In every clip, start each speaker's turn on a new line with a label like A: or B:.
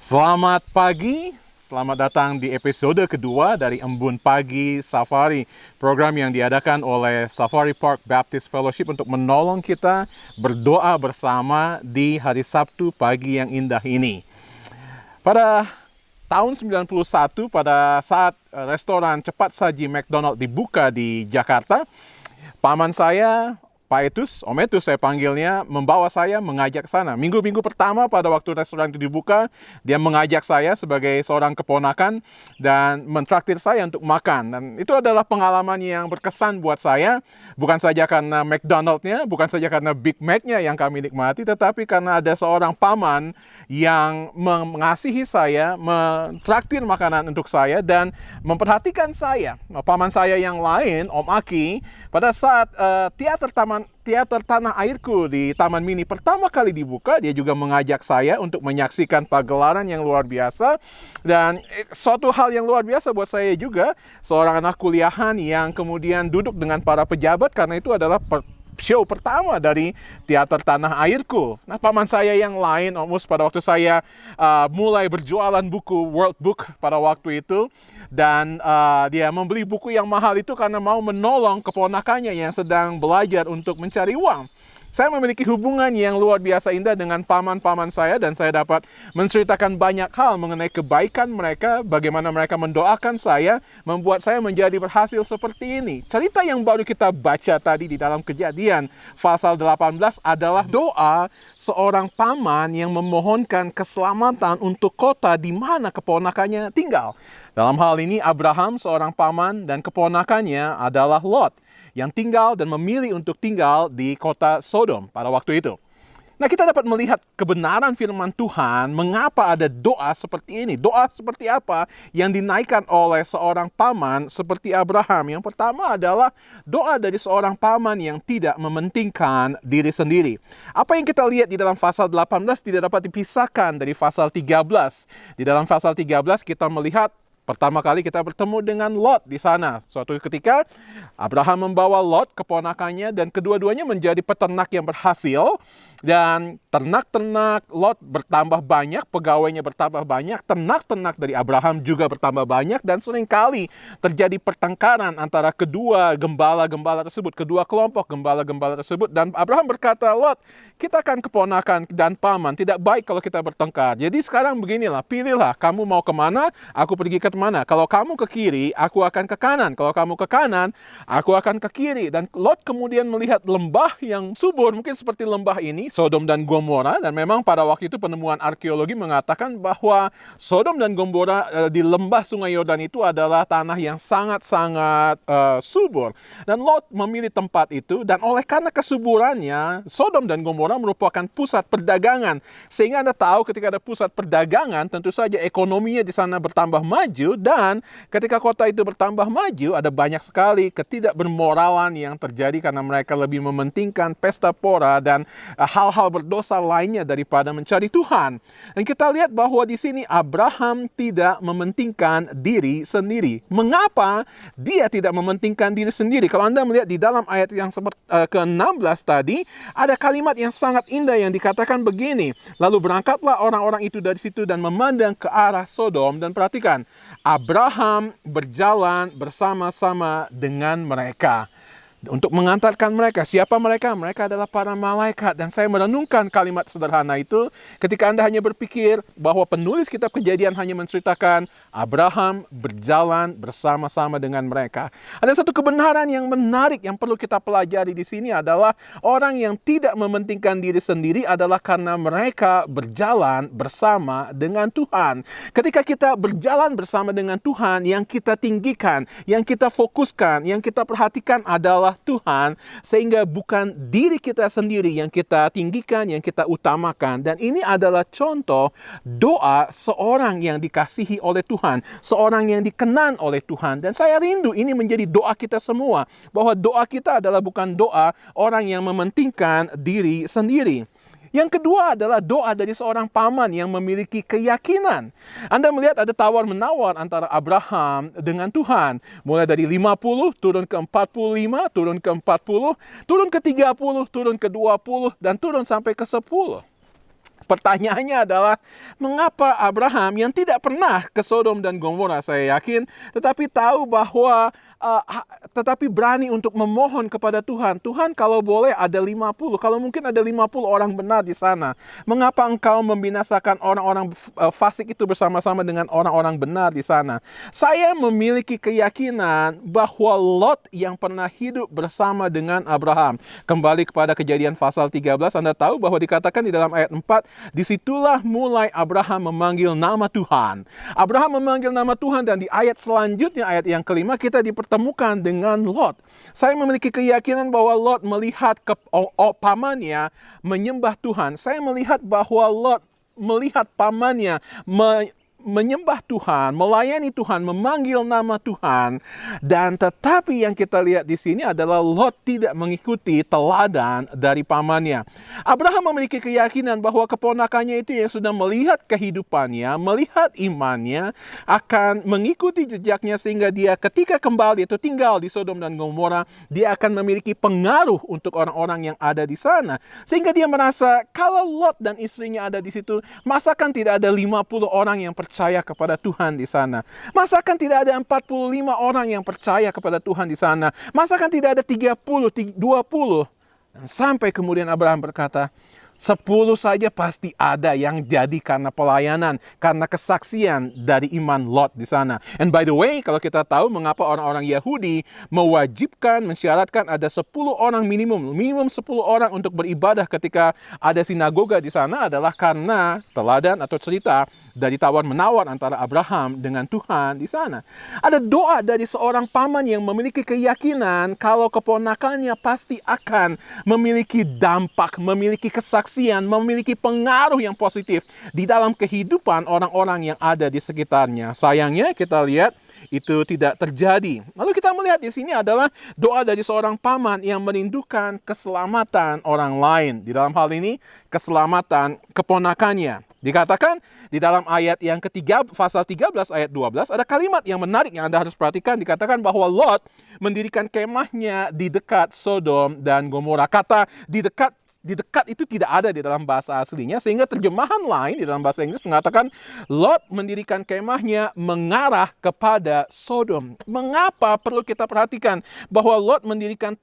A: Selamat pagi, selamat datang di episode kedua dari Embun Pagi Safari, program yang diadakan oleh Safari Park Baptist Fellowship untuk menolong kita berdoa bersama di hari Sabtu pagi yang indah ini. Pada tahun 91, pada saat restoran cepat saji McDonald dibuka di Jakarta, paman saya, Pak Etus, Om Etus saya panggilnya, membawa saya mengajak sana. Minggu-minggu pertama pada waktu restoran itu dibuka, dia mengajak saya sebagai seorang keponakan dan mentraktir saya untuk makan. Dan itu adalah pengalaman yang berkesan buat saya, bukan saja karena McDonald-nya, bukan saja karena Big Mac-nya yang kami nikmati, tetapi karena ada seorang paman yang mengasihi saya, mentraktir makanan untuk saya, dan memperhatikan saya. Paman saya yang lain, Om Aki, pada saat teater Tanah Airku di Taman Mini pertama kali dibuka, dia juga mengajak saya untuk menyaksikan pagelaran yang luar biasa. Dan suatu hal yang luar biasa buat saya juga, seorang anak kuliahan yang kemudian duduk dengan para pejabat, karena itu adalah show pertama dari teater Tanah Airku. Nah, paman saya yang lain, pada waktu saya mulai berjualan buku World Book pada waktu itu, dan dia membeli buku yang mahal itu karena mau menolong keponakannya yang sedang belajar untuk mencari uang. Saya memiliki hubungan yang luar biasa indah dengan paman-paman saya, dan saya dapat menceritakan banyak hal mengenai kebaikan mereka, bagaimana mereka mendoakan saya, membuat saya menjadi berhasil seperti ini. Cerita yang baru kita baca tadi di dalam Kejadian pasal 18 adalah doa seorang paman yang memohonkan keselamatan untuk kota di mana keponakannya tinggal. Dalam hal ini Abraham, seorang paman, dan keponakannya adalah Lot, yang tinggal dan memilih untuk tinggal di kota Sodom pada waktu itu. Nah, kita dapat melihat kebenaran firman Tuhan, mengapa ada doa seperti ini. Doa seperti apa yang dinaikkan oleh seorang paman seperti Abraham. Yang pertama adalah doa dari seorang paman yang tidak mementingkan diri sendiri. Apa yang kita lihat di dalam pasal 18 tidak dapat dipisahkan dari pasal 13. Di dalam pasal 13 kita melihat pertama kali kita bertemu dengan Lot di sana. Suatu ketika Abraham membawa Lot, keponakannya, dan kedua-duanya menjadi peternak yang berhasil. Dan ternak-ternak Lot bertambah banyak, pegawainya bertambah banyak, ternak-ternak dari Abraham juga bertambah banyak, dan seringkali terjadi pertengkaran antara kedua gembala-gembala tersebut, kedua kelompok gembala-gembala tersebut. Dan Abraham berkata, Lot, kita kan keponakan dan paman, tidak baik kalau kita bertengkar. Jadi sekarang beginilah, pilihlah, kamu mau kemana, aku pergi ke mana. Kalau kamu ke kiri, aku akan ke kanan. Kalau kamu ke kanan, aku akan ke kiri. Dan Lot kemudian melihat lembah yang subur, mungkin seperti lembah ini, Sodom dan Gomora. Dan memang pada waktu itu penemuan arkeologi mengatakan bahwa Sodom dan Gomora di lembah Sungai Yordan itu adalah tanah yang sangat-sangat subur. Dan Lot memilih tempat itu, dan oleh karena kesuburannya, Sodom dan Gomora merupakan pusat perdagangan. Sehingga Anda tahu ketika ada pusat perdagangan, tentu saja ekonominya di sana bertambah maju, dan ketika kota itu bertambah maju, ada banyak sekali ketidakbermoralan yang terjadi karena mereka lebih mementingkan pesta pora dan hal-hal berdosa lainnya daripada mencari Tuhan. Dan kita lihat bahwa di sini Abraham tidak mementingkan diri sendiri. Mengapa dia tidak mementingkan diri sendiri? Kalau Anda melihat di dalam ayat yang ke-16 tadi, ada kalimat yang sangat indah yang dikatakan begini, lalu berangkatlah orang-orang itu dari situ dan memandang ke arah Sodom, dan perhatikan, Abraham berjalan bersama-sama dengan mereka untuk mengantarkan mereka. Siapa mereka? Mereka adalah para malaikat. Dan saya merenungkan kalimat sederhana itu ketika Anda hanya berpikir bahwa penulis kitab Kejadian hanya menceritakan Abraham berjalan bersama-sama dengan mereka. Ada satu kebenaran yang menarik yang perlu kita pelajari di sini adalah orang yang tidak mementingkan diri sendiri adalah karena mereka berjalan bersama dengan Tuhan. Ketika kita berjalan bersama dengan Tuhan, yang kita tinggikan, yang kita fokuskan, yang kita perhatikan adalah Tuhan, sehingga bukan diri kita sendiri yang kita tinggikan, yang kita utamakan. Dan ini adalah contoh doa seorang yang dikasihi oleh Tuhan, seorang yang dikenan oleh Tuhan. Dan saya rindu ini menjadi doa kita semua, bahwa doa kita adalah bukan doa orang yang mementingkan diri sendiri. Yang kedua adalah doa dari seorang paman yang memiliki keyakinan. Anda melihat ada tawar-menawar antara Abraham dengan Tuhan. Mulai dari 50, turun ke 45, turun ke 40, turun ke 30, turun ke 20, dan turun sampai ke 10. Pertanyaannya adalah, mengapa Abraham yang tidak pernah ke Sodom dan Gomora, saya yakin, tetapi tahu bahwa tetapi berani untuk memohon kepada Tuhan. Tuhan, kalau boleh ada 50, kalau mungkin ada 50 orang benar di sana. Mengapa engkau membinasakan orang-orang fasik itu bersama-sama dengan orang-orang benar di sana? Saya memiliki keyakinan bahwa Lot yang pernah hidup bersama dengan Abraham. Kembali kepada Kejadian pasal 13, Anda tahu bahwa dikatakan di dalam ayat 4, disitulah mulai Abraham memanggil nama Tuhan. Abraham memanggil nama Tuhan, dan di ayat selanjutnya, ayat yang kelima, kita dipertemukan dengan Lot. Saya memiliki keyakinan bahwa Lot melihat pamannya menyembah Tuhan. Saya melihat bahwa Lot melihat pamannya menyembah Tuhan, melayani Tuhan, memanggil nama Tuhan. Dan tetapi yang kita lihat di sini adalah Lot tidak mengikuti teladan dari pamannya. Abraham memiliki keyakinan bahwa keponakannya itu yang sudah melihat kehidupannya, melihat imannya, akan mengikuti jejaknya, sehingga dia ketika kembali atau tinggal di Sodom dan Gomora, dia akan memiliki pengaruh untuk orang-orang yang ada di sana. Sehingga dia merasa kalau Lot dan istrinya ada di situ, masakan tidak ada 50 orang yang percaya kepada Tuhan di sana? Masakan tidak ada 45 orang yang percaya kepada Tuhan di sana? Masakan tidak ada 30, 20? Dan sampai kemudian Abraham berkata, 10 saja pasti ada yang jadi karena pelayanan, karena kesaksian dari iman Lot di sana. And by the way, kalau kita tahu mengapa orang-orang Yahudi mewajibkan, mensyaratkan ada 10 orang minimum 10 orang untuk beribadah ketika ada sinagoga di sana, adalah karena teladan atau cerita dari tawar-menawar antara Abraham dengan Tuhan di sana. Ada doa dari seorang paman yang memiliki keyakinan kalau keponakannya pasti akan memiliki dampak, memiliki kesaksian, memiliki pengaruh yang positif di dalam kehidupan orang-orang yang ada di sekitarnya. Sayangnya kita lihat itu tidak terjadi. Lalu kita melihat di sini adalah doa dari seorang paman yang merindukan keselamatan orang lain. Di dalam hal ini, keselamatan keponakannya. Dikatakan di dalam ayat yang ketiga, pasal 13 ayat 12, ada kalimat yang menarik yang Anda harus perhatikan. Dikatakan bahwa Lot mendirikan kemahnya di dekat Sodom dan Gomora. Kata di dekat itu tidak ada di dalam bahasa aslinya, sehingga terjemahan lain di dalam bahasa Inggris mengatakan Lot mendirikan kemahnya mengarah kepada Sodom. Mengapa perlu kita perhatikan bahwa Lot mendirikan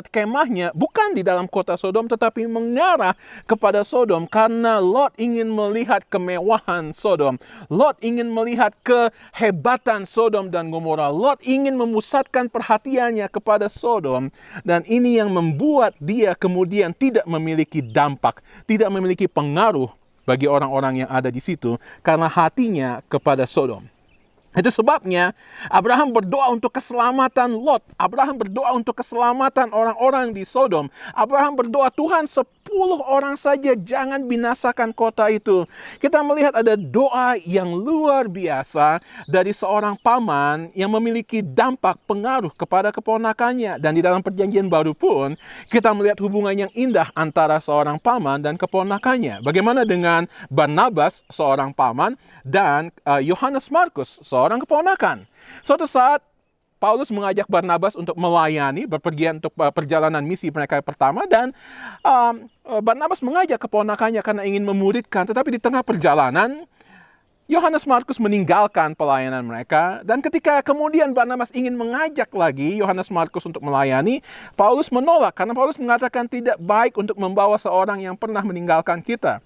A: kemahnya bukan di dalam kota Sodom, tetapi mengarah kepada Sodom? Karena Lot ingin melihat kemewahan Sodom. Lot ingin melihat kehebatan Sodom dan Gomora. Lot ingin memusatkan perhatiannya kepada Sodom, dan ini yang membuat dia kemudian tidak memiliki dampak, tidak memiliki pengaruh bagi orang-orang yang ada di situ karena hatinya kepada Sodom. Itu sebabnya Abraham berdoa untuk keselamatan Lot. Abraham berdoa untuk keselamatan orang-orang di Sodom. Abraham berdoa, Tuhan, 10 orang saja, jangan binasakan kota itu. Kita melihat ada doa yang luar biasa dari seorang paman yang memiliki dampak pengaruh kepada keponakannya. Dan di dalam Perjanjian Baru pun kita melihat hubungan yang indah antara seorang paman dan keponakannya. Bagaimana dengan Barnabas, seorang paman, dan Yohanes Markus, seorang keponakan. Suatu saat Paulus mengajak Barnabas untuk melayani, berpergian untuk perjalanan misi mereka pertama, dan Barnabas mengajak keponakannya karena ingin memuridkan. Tetapi di tengah perjalanan, Yohanes Markus meninggalkan pelayanan mereka, dan ketika kemudian Barnabas ingin mengajak lagi Yohanes Markus untuk melayani, Paulus menolak karena Paulus mengatakan tidak baik untuk membawa seorang yang pernah meninggalkan kita.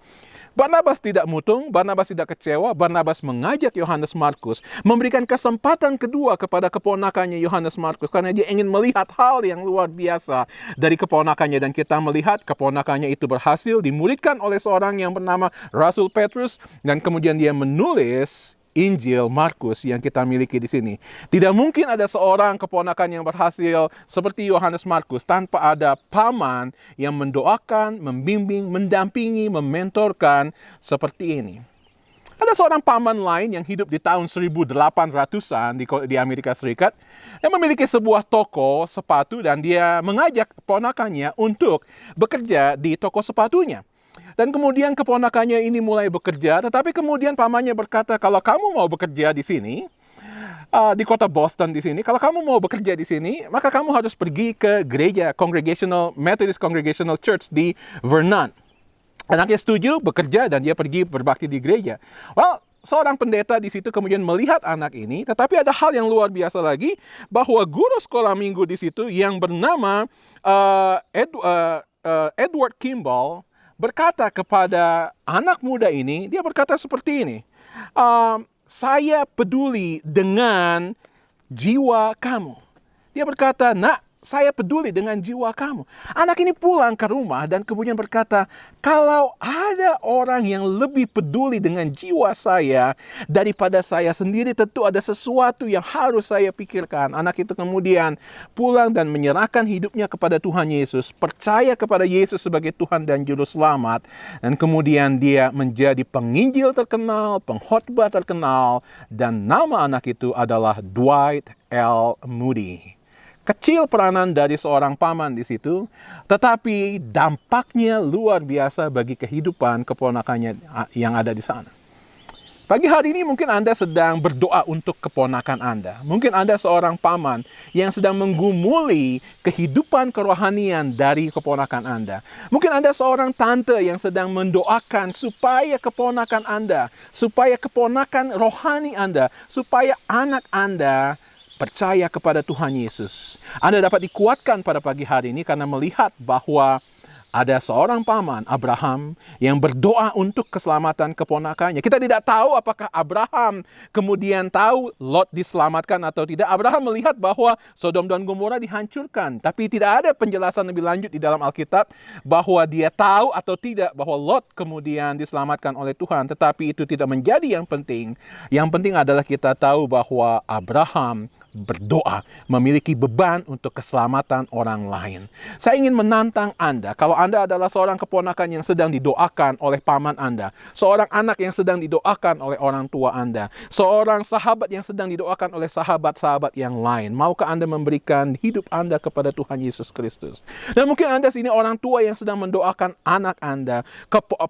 A: Barnabas tidak mutung, Barnabas tidak kecewa. Barnabas mengajak Yohanes Markus, memberikan kesempatan kedua kepada keponakannya Yohanes Markus, karena dia ingin melihat hal yang luar biasa dari keponakannya. Dan kita melihat keponakannya itu berhasil dimuridkan oleh seorang yang bernama Rasul Petrus, dan kemudian dia menulis Injil Markus yang kita miliki di sini. Tidak mungkin ada seorang keponakan yang berhasil seperti Yohanes Markus tanpa ada paman yang mendoakan, membimbing, mendampingi, mementorkan seperti ini. Ada seorang paman lain yang hidup di tahun 1800-an di Amerika Serikat, yang memiliki sebuah toko sepatu, dan dia mengajak keponakannya untuk bekerja di toko sepatunya. Dan kemudian keponakannya ini mulai bekerja, tetapi kemudian pamannya berkata, kalau kamu mau bekerja di sini, di kota Boston di sini, kalau kamu mau bekerja di sini, maka kamu harus pergi ke gereja Methodist Congregational Church di Vernon. Anaknya setuju bekerja dan dia pergi berbakti di gereja. Well, seorang pendeta di situ kemudian melihat anak ini, tetapi ada hal yang luar biasa lagi, bahwa guru sekolah minggu di situ yang bernama Edward Kimball berkata kepada anak muda ini, dia berkata seperti ini, saya peduli dengan jiwa kamu. Dia berkata, nak, saya peduli dengan jiwa kamu. Anak ini pulang ke rumah dan kemudian berkata, kalau ada orang yang lebih peduli dengan jiwa saya daripada saya sendiri, tentu ada sesuatu yang harus saya pikirkan. Anak itu kemudian pulang dan menyerahkan hidupnya kepada Tuhan Yesus, percaya kepada Yesus sebagai Tuhan dan Juru Selamat, dan kemudian dia menjadi penginjil terkenal, pengkhotbah terkenal, dan nama anak itu adalah Dwight L. Moody. Kecil peranan dari seorang paman di situ, tetapi dampaknya luar biasa bagi kehidupan keponakannya yang ada di sana. Pagi hari ini mungkin Anda sedang berdoa untuk keponakan Anda. Mungkin Anda seorang paman yang sedang menggumuli kehidupan kerohanian dari keponakan Anda. Mungkin Anda seorang tante yang sedang mendoakan supaya keponakan Anda, supaya keponakan rohani Anda, supaya anak Anda percaya kepada Tuhan Yesus. Anda dapat dikuatkan pada pagi hari ini karena melihat bahwa ada seorang paman, Abraham, yang berdoa untuk keselamatan keponakannya. Kita tidak tahu apakah Abraham kemudian tahu Lot diselamatkan atau tidak. Abraham melihat bahwa Sodom dan Gomora dihancurkan. Tapi tidak ada penjelasan lebih lanjut di dalam Alkitab bahwa dia tahu atau tidak bahwa Lot kemudian diselamatkan oleh Tuhan. Tetapi itu tidak menjadi yang penting. Yang penting adalah kita tahu bahwa Abraham berdoa, memiliki beban untuk keselamatan orang lain. Saya ingin menantang Anda, kalau Anda adalah seorang keponakan yang sedang didoakan oleh paman Anda, seorang anak yang sedang didoakan oleh orang tua Anda, seorang sahabat yang sedang didoakan oleh sahabat-sahabat yang lain, maukah Anda memberikan hidup Anda kepada Tuhan Yesus Kristus? Dan mungkin Anda sini orang tua yang sedang mendoakan anak Anda,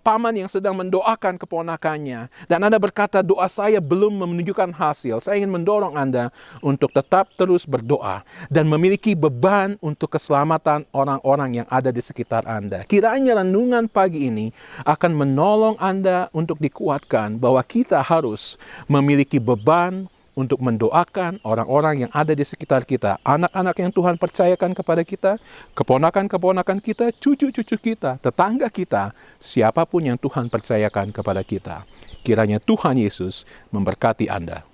A: paman yang sedang mendoakan keponakannya, dan Anda berkata, doa saya belum menunjukkan hasil. Saya ingin mendorong Anda untuk tetap terus berdoa dan memiliki beban untuk keselamatan orang-orang yang ada di sekitar Anda. Kiranya renungan pagi ini akan menolong Anda untuk dikuatkan bahwa kita harus memiliki beban untuk mendoakan orang-orang yang ada di sekitar kita, anak-anak yang Tuhan percayakan kepada kita, keponakan-keponakan kita, cucu-cucu kita, tetangga kita, siapapun yang Tuhan percayakan kepada kita. Kiranya Tuhan Yesus memberkati Anda.